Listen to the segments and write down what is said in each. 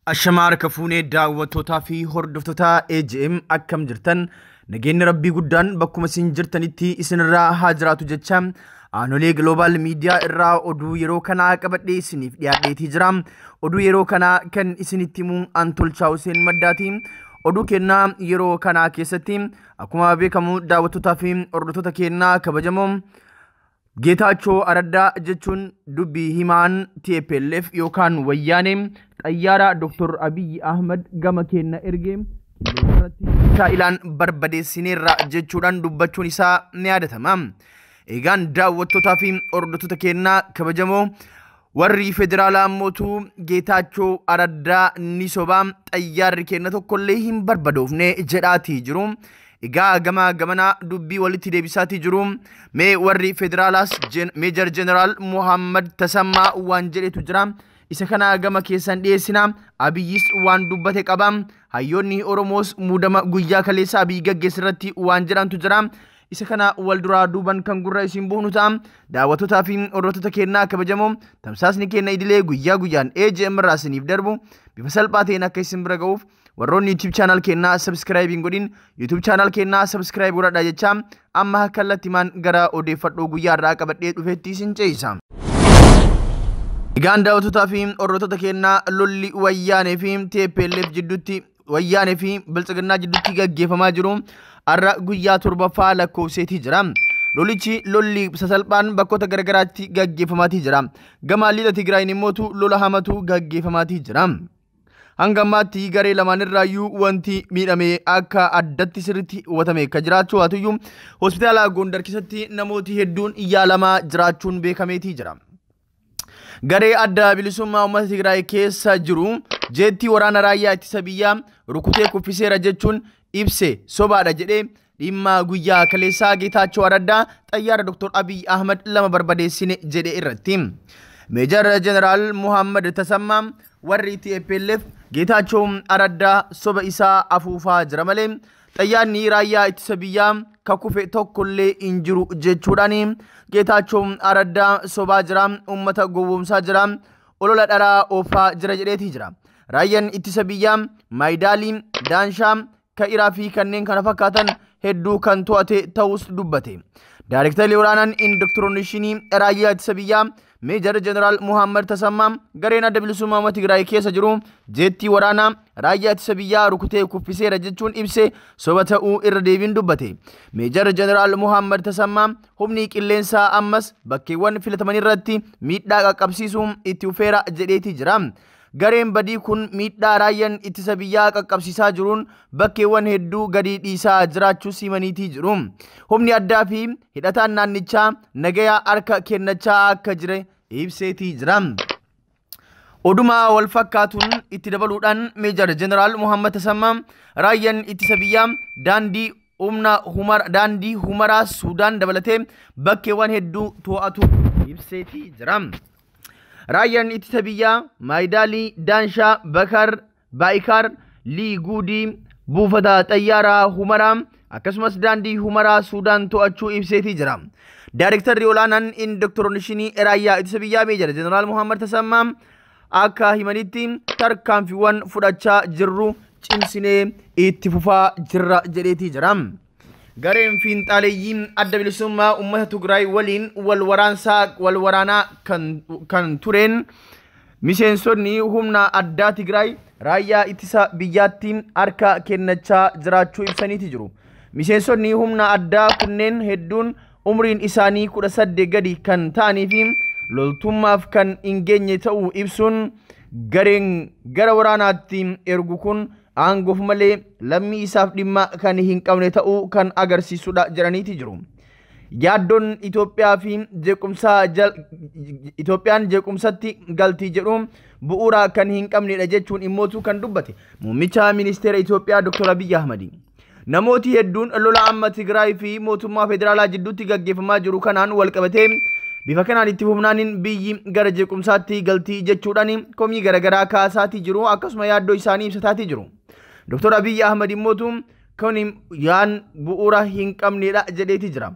Ashamaar kafuunee daawwattootaa fi hordoftoota AGM akkam jirtan nageenyi rabbii guddaan bakkuma isin jirtanitti isinirraa haa jiraatu jecha aanolee global media irraa oduu yeroo kana qabadhee isiniif dhiyaadheetii jira. Oduu yeroo kana kan isinitti himu Antolchaa Huseen Maddaati. Oduu kennaa yeroo kana keessatti akkuma beekamu daawwattootaa fi hordoftoota kennaa kabajamoo Geetaachoo Araddaa jechuun dubbii himaan TPLF yookaan wayyaanee Xayyaara Dr. Abiy Ahmed gama kenna ergee Israa'elaan barbadeessineerra jechuudhaan dubbachuun isaa ni yaadatama. Eegaan daawwattootaa fi hordoftoota kennaa kabajamoo warri federaalaa mootuu Geetaachoo Araddaa ni sobaa xayyaarri kenna tokkollee hin barbadoofne jedhaatii jiru. Egaa gamana dubbii walitti deebisaatii jiru. Mee warri federaalaas Mejer Jeneral Tasammaa waan jedhetu jira. Isa kana gama keessan dhiyeessina. Abiyyis waan dubbate qaba. Hayyoonni Oromoos muudama guyyaa kaleessa Abiy gaggeessirratti waan jedhantu jira. Isa kana wal duraa duuban kan gurra isin buufnu ta'a. Daawwattootaa fi hordoftoota kennaa kabajamoo tamsaasni kenna idilee guyyaa guyyaan AGM irraa isiniif darbu bifa salphaa ta'een akka isin bira ga'uuf warroonni YouTube channel kennaa subscribe godhin YouTube channel kennaa subscribe godhadha jecha amma kallattimaan gara odeeffannoo guyyaa irraa qabadhee dhufeetti isin ceesisa. Egaan daawwattootaa fi hordoftoota kennaa lolli wayyaanee fi TPLF jidduutti wayyaanee fi biltsiginnaa jidduutti gaggeeffamaa jiru har'a guyyaa torbaffaa lakkoofseetii jira. Lolli sasalphaan bakkoota garagaraatti gaggeeffamaatii jira. Gama lixa Tigraayin immootu lola hamatu gaggeeffamaatii jira. Hanga ammaatti garee lamaan irraayyuu wanti miidhame akka addatti sirriitti hubatame akka jiraachuu haatuyyuu hospitaala Gondar keessatti namooti hedduun yaalamaa jiraachuun beekameetii jira. Garee adda bilisummaa uummata Tigraay keessa jiru jeetti waraana raayyaa ittisa biyyaa rukutee kuffiseera jechuun ibse sobaadha jedhee dhimma guyyaa kaleessaa Geetaachoo Araddaa xayyaara Dr. Abiy Ahmed lama barbadeessine jedhe irratti. Mejer Jeneral Tasammaa warri TPLF Geetaachoo Araddaa soba isaa afuufaa jira malee xayyaarni raayyaa ittisa biyyaa kakufe tokkollee hin jiru jechuudhaan Geetaachoo Araddaa sobaa jira, uummata gowwoomsaa jira, olola dharaa oofaa jira jedheetii jira. Raayyaan ittisa biyyaa Maayidaalii, Daanshaa, Ka'iraa fi kanneen kana fakkaatan hedduu kan to'ate ta'us dubbate. Daayirektarri olaanaan indoktiroonikshinii raayyaa ittisa biyyaa Mejer Jeneral Tasammaa gareen adda bilisummaa uummata Tigraay keessa jiru jeetti waraanaa raayyaa ittisa biyyaa rukutee kuffiseera jechuun ibse soba ta'uu irra deebiin dubbate. Mejer Jeneral Tasammaa humni qilleensaa ammas bakkeewwan filataman irratti miidhaa qaqqabsiisuu itti fufeera jedheetii jira. Gareen badii kun miidhaa raayyaan ittisa biyyaa qaqqabsiisaa jiruun bakkeewwan hedduu gadi dhiisaa jiraachuu simaniitii jiru. Humni addaa fi hidhataan naannichaa nagayaa harka kennachaa akka jire ibseetii jira. Oduma wal fakkaatuun itti dabaluudhaan Mejer Jeneral Tasammaa raayyaan ittisa biyyaa daandii Humaraa Suudaan dabalatee bakkeewwan hedduu to'atu ibseetii jira. Raayyaan ittisa biyyaa Maayidaalii, Daanshaa, Baayikaar, Liiguudii, Buufata Xayyaara Humaraa akkasumas daandii Humaraa Suudaan to'achuu ibseetii jira. Daayirektarri olaanaan indoktiroonikshinii raayyaa ittisa biyyaa Mejer Jeneral Tasammaa akka himanitti tarkaanfiiwwan fudhachaa jirru cimsinee itti fufaa jirra jedheetii jira. Gareen fiinxaaleeyyiin adda bilisummaa uummata Tigraay waliin wal waraanaa kan tureen miseensonni humna addaa Tigraay raayyaa ittisa biyyaatti harka kennachaa jiraachuu ibsaniiti jiru. Miseensonni humna addaa kunneen hedduun umriin isaanii 18 gadi kan ta'anii fi loltummaaf kan hin geenye ta'uu ibsuun gareen gara waraanaatti ergu kun aangoof malee lammii isaaf dhimma kan hin qabne ta'uu kan agarsiisudha jedhaniiti jiru. Yaaddoon Itoophiyaa fi Itoophiyaan jeequmsatti galtii jedhu bu'uura kan hin qabnedha jechuun immootu kan dubbate. Muummicha ministeera Itoophiyaa Dr. Abiy Ahmed namooti hedduun lola amma Tigraay fi mootummaa federaalaa jidduutti gaggeeffamaa jiru kanaan wal qabatee bifa kanaan itti fufnaanin biyyi gara jeequmsaatti galtii jechuudhaan komii garagaraa kaasaatii jiru akkasuma yaaddoo isaanii ibsataatii jiru. Dr. Abiy Ahmed immootu kan yaan bu'uura hin qabnedha jedheetii jira.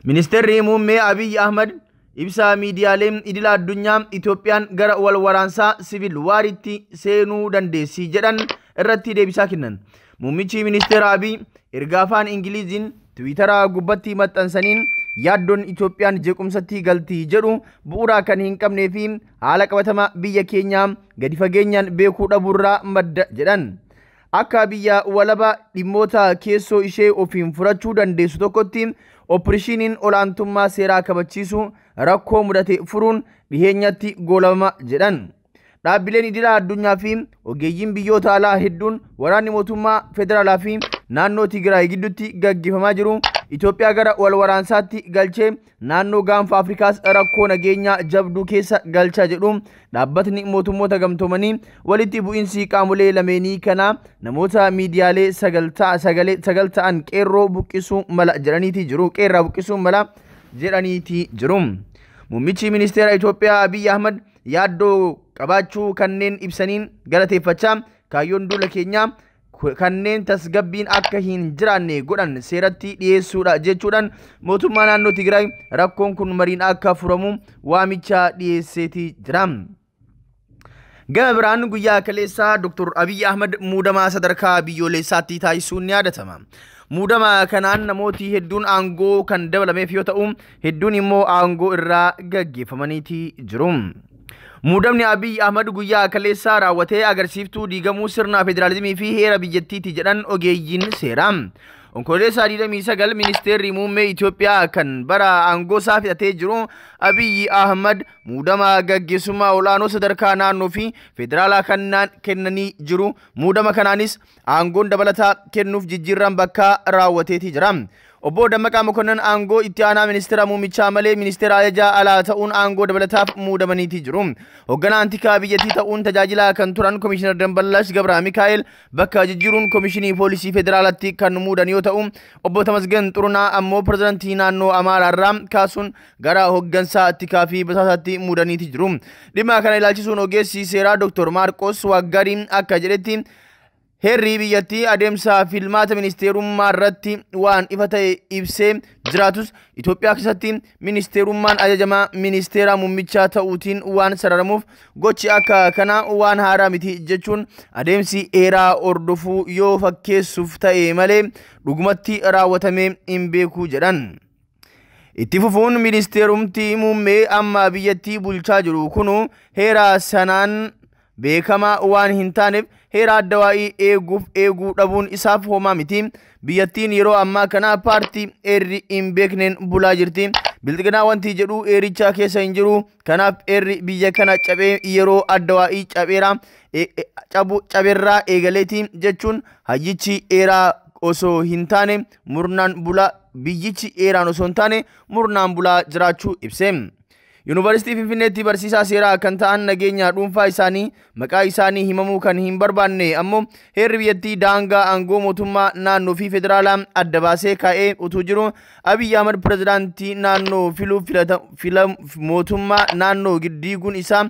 Ministeerri muummee Abiy Ahmed ibsa miidiyaalee idila addunyaa Itoophiyaan gara wal waraansaa siviil waariitti seenuu dandeessi jedhan irratti deebisaa kennan. Muummichi ministeera Abiy ergaa afaan Ingiliziin Tiwiitaraa gubbatti maxxansaniin yaaddoon Itoophiyaan jeequmsatti galtii jedhu bu'uura kan hin qabnee fi haala qabatama biyya keenyaa gadi fageenyaan beekuu dhabuurraa madda jedhan. Akka biyya walaba dhimmoota keessoo ishee ofiin furachuu dandeessu tokkotti opereeshiniin olaantummaa seeraa kabachiisu rakkoo mudate furuun dhiheenyatti goolama jedhan. Dhaabbileen idila addunyaa fi ogeeyyiin biyyoota alaa hedduun waraanni mootummaa federaalaa fi naannoo Tigraay gidduutti gaggeeffamaa jiru Itoophiyaa gara wal waraansaatti galchee naannoo gaanfa Afrikaas rakkoo nageenyaa jabduu keessa galchaa jedhu dhaabbatni mootummoota gamtoomanii walitti bu'iinsi qaamolee lameenii kana namoota miidiyaalee sagal ta'an qeerroo buqqisuu mala jedhaniiti jiru. Qeerraa buqqisuu mala jedhaniiti jiru. Muummichi ministeera Itoophiyaa Abiy Ahmad yaaddoo qabaachuu kanneen ibsaniin galateeffachaa kaayyoon duula keenyaa kanneen tasgabbiin akka hin jiraanne godhan seeratti dhiyeessuudha jechuudhaan mootummaa naannoo Tigraay rakkoon kun mariin akka furamu waamicha dhiyeesseeti jira. Gama biraan guyyaa kaleessaa Dr. Abiy Ahmad muudamaa sadarkaa biyyoolessaatti taasisuun ni yaadatama. Muudama kanaan namooti hedduun aangoo kan dabalameef yoo ta'u hedduun immoo aangoo irraa gaggeeffamaniiti jiru. Muudamni Abiy Ahmad guyyaa kaleessaa raawwatee agarsiiftuu diigamuu sirna federaalizimii fi heera biyyattiiti jedhan ogeeyyiin seeraa. Onkololeessa 29 ministeerri muummee Itoophiyaa kan bara aangoo isaa fixatee jiru Abiy Ahmad muudama gaggeessummaa olaanoo sadarkaa naannoo fi federaalaa kennanii jiru. Muudama kanaanis aangoon dabalataa kennuuf jijjiirran bakka raawwateeti jira. Obbo Dammaqaa Mokonnon aangoo itti aanaa ministeera muummichaa malee ministeera ajajaa alaa ta'uun aangoo dabalataaf muudamaniiti jiru. Hoogganaa antikaa biyyattii ta'uun tajaajilaa kan turan Komishinar Damballash Gabra Mikaa'el bakka jijjiiruun Komishinii Poolisii Federaalaatti kan muudan yoo ta'u, Obbo Tamasgen Xurunaa ammoo pirezidaantii naannoo Amaaraarraa kaasuun gara hooggansaa antikaa fi basaasaatti muudaniiti jiru. Dhimma kana ilaalchisuun ogeessi seeraa Dr. Maarqos Waggariin akka jedhetti Herri biyyattii adeemsa filmaata ministeerummaa irratti waan ifa ta'e ibsee jiraatus Itoophiyaa keessatti ministeerummaan ajajamaa ministeera muummichaa ta'uutiin waan sararamuuf gochi akka kana waan haaraa miti jechuun adeemsi heeraa ordofuu yoo fakkeessuuf ta'e malee dhugumatti raawwatamee hin beeku jedhan. Itti fufuun ministeerumti muummee amma biyyattii bulchaa jiru kunu heera sanaan beekama waan hin taaneef heera addawaa'ii eeguu dhabuun isaaf homaa miti. Biyyattiin yeroo ammaa kana paartii heerri hin beekneen bulaa jirti. Bilxiginaa wanti jedhu heericha keessa hin jiru. Kanaaf heerri biyya kana cabee yeroo addawaa'ii cabeerraa eegaleeti jechuun hayyichi heeraa osoo hin taane murnaan bulaa biyyichi heeraan osoo hin taane murnaan bulaa jiraachuu ibse. Yuunivarsiitii Finfinneetti barsiisaa seeraa kan ta'an nageenya dhuunfaa isaanii maqaa isaanii himamuu kan hin barbaanne ammoo heerri biyyattii daangaa aangoo mootummaa naannoo fi federaalaa adda baasee kaa'ee utuu jiru Abiy Ahmad pirezidaantii naannoo filuuf mootummaa naannoo diiguun isaa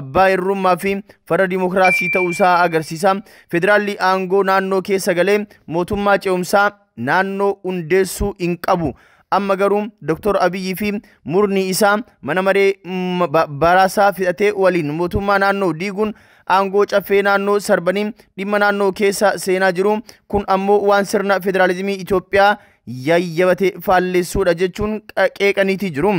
abbaa irrummaa fi farra dimokiraasii ta'uusaa agarsiisa. Federaalli aangoo naannoo keessa galee mootummaa ce'umsaa naannoo hundeessuu hin qabu. Amma garuu Dr. Abiy fi murni isaa mana maree baraasaa fixatee waliin mootummaa naannoo diiguun aangoo caffee naannoo sarbanii dhimma naannoo keessa seenaa jiru. Kun ammoo waan sirna federaalizimii Itoophiyaa yayyabate faalleessuudha jechuun qeeqaniiti jiru.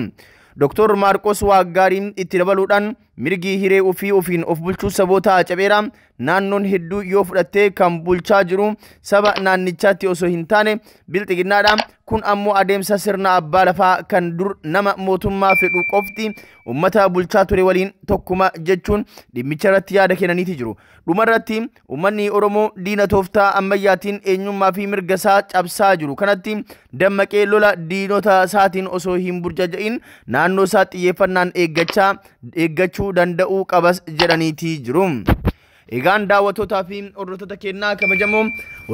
Dr. Maarqos Waggariin itti dabaluudhaan mirgi hiree ofii ofiin of bulchuu saboota cabeera naannoon hedduu yoo fudhattee kan bulchaa jiru saba naannichaatti osoo hin taane bilxiginnaadha. Kun ammoo adeemsa sirna abbaa lafaa kan dur nama mootummaa fedhu qofti ummata bulchaa ture waliin tokkuma jechuun dhimmicha irratti yaada kennaniiti jiru. Dhumarratti ummanni Oromoo diina tooftaa ammayyaatiin eenyummaa fi mirga isaa cabsaa jiru kanatti dammaqee lola diinota isaatiin osoo hin burjaja'in naannoo isaa xiyyeeffannaan eeggachuu danda'uu qabas jedhaniiti jiru. Egaan daawwattootaa fi hordoftoota keenyaa kabajamoo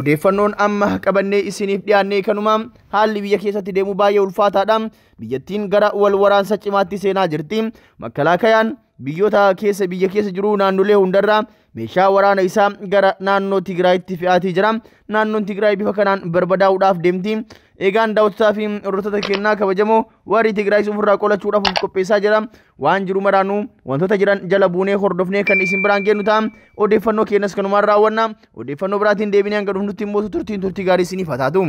odeeffannoon amma qabannee isiniif dhiyaannee kanuma haalli biyya keessatti deemu baay'ee ulfaataadha. Biyyattiin gara wal waraansa cimaatti seenaa jirti. Makkalaakayaan biyya keessa jiru naannolee hundarraa meeshaa waraana isaa gara naannoo Tigraayitti fe'aatii jira. Naannoon Tigraay bifa kanaan barbadaa'uudhaaf deemti. Eegaan daawwattoota fi hordoftoota keenyaa kabajamoo warri Tigraay ofirraa qolachuudhaaf qopheessaa jira. Waan jiru maraanuu wantoota jiran jala buunee hordofnee kan isin biraan geenyu ta'a. Odeeffannoo keenyas kanumaan raawwanna. Odeeffannoo biraatiin deebinee hanga dhufnutti immoo turtii gaarii isiniif haa taatu.